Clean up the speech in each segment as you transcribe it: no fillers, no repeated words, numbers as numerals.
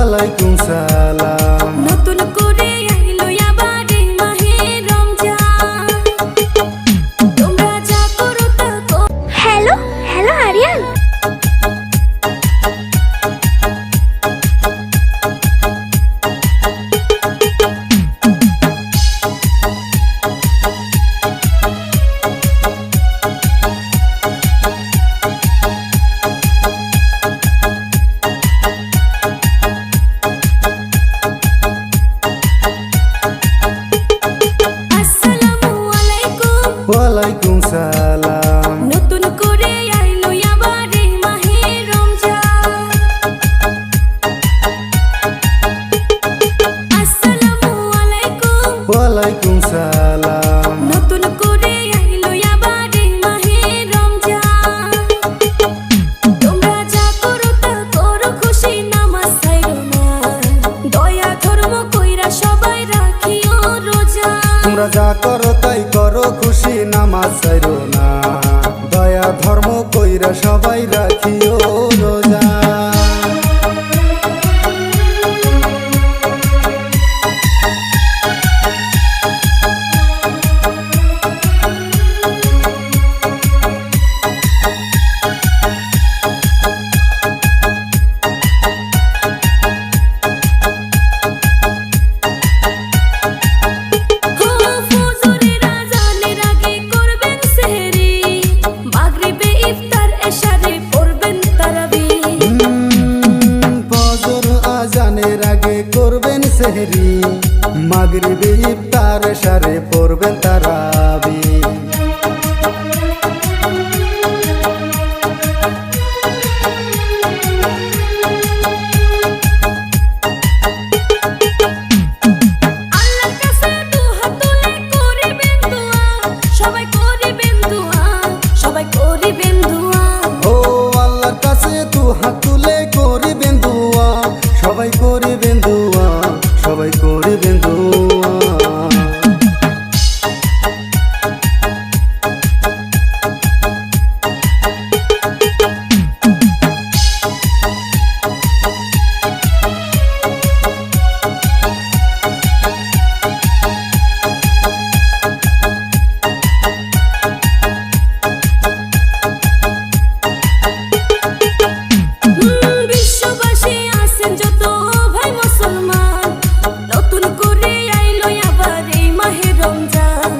ওয়ালাইকুম সালাম। নতুন করে আইলো আবার এই মাহে রমজান, তোমরা যা করো তা করো। হ্যালো হ্যালো আরিয়ান, ওয়ালাইকুম সালাম। নতুন করে আইলো আবার এই মাহে রমজান, আসসালামু আলাইকুম। ওয়ালাইকুম সালাম। নতুন করে আইলো আবার এই মাহে রমজান, তোমরা যা করো তা করো, খুশি নামাজ ছাইরো না, দয়া ধর্ম কইরা সবাই রাখিও রোজা। তোমরা যা করো তাই করো, খুশি নামাজ ছাইরো না, দয়া ধর্ম কইরা সবাই রাখিও রোজা। ফজরের আযানের আগে করবেন সেহরি, মাগরিবে ইফতার এশারে পড়বেন তারাবি। ফজর আজানের আগে করবেন সেহরি, মাগরিবে ইফতার এশারে পড়বেন তারাবি। আল্লাহর কাছে দুহাত তুলে করিবেন দুআ, সবাই করিবেন দুআ, সবাই করিবেন দুআ। ও আল্লাহর কাছে দু হাত তুলে করিবেন দোয়া, সবাই করিবেন দোয়া, সবাই করিবেন দোয়া। বিশ্ববাসী আছেন যত ভাই মুসলমান, নতুন করে আইলো আবার এই মাহে রমজান।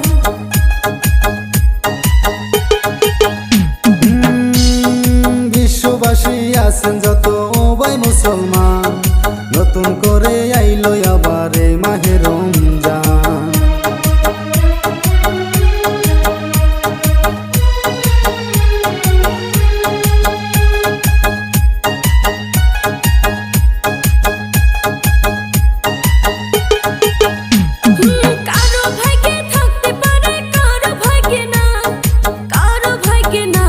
বিশ্ববাসী আছেন যত ভাই মুসলমান, নতুন করে আইলো আবার এই মাহে রমজান। কারো ভাগ্যে থাকতে পারে, কারো ভাগ্যে না, কারো ভাগ্যে না,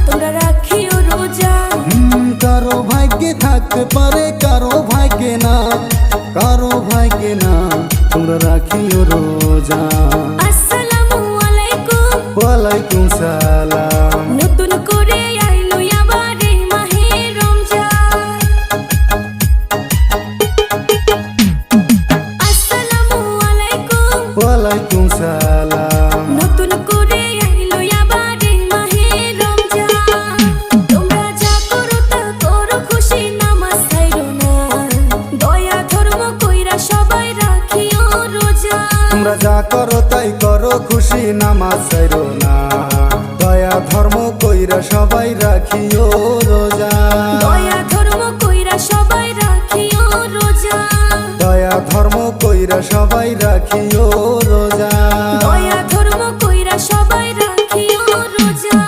তোমরা রাখিও রোজা। কারো ভাগ্যে থাকতে পারে, কারো ভাগ্যে না, কারো ভাগ্যে না, তোমরা রাখিও রোজা। আসসালামু আলাইকুম। ওয়ালাইকুম সালাম। নতুন করে আইলো আবার এই মাহে রমজান, আসসালামু আলাইকুম। ওয়ালাইকুম সালাম। নতুন করে আইলো আবার এই মাহে রমজান, তোমরা যা করো তা করো, খুশি নামাজ ছাইরো না, দয়া ধর্ম কইরা সবাই রাখিও রোজা। তোমরা যা করো তাই করো, খুশি নামাজ ছাইরো না, দয়া ধর্ম কইরা সবাই রাখিও রোজা। দয়া ধর্ম কইরা সবাই রাখিও রোজা, দয়া ধর্ম কইরা সবাই রাখিও রোজা। দয়া ধর্ম কইরা সবাই রাখিও রোজা।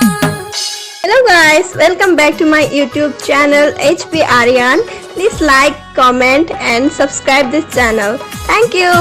hello guys, welcome back to my YouTube channel HP Aryan. Please like, comment and subscribe this channel. Thank you.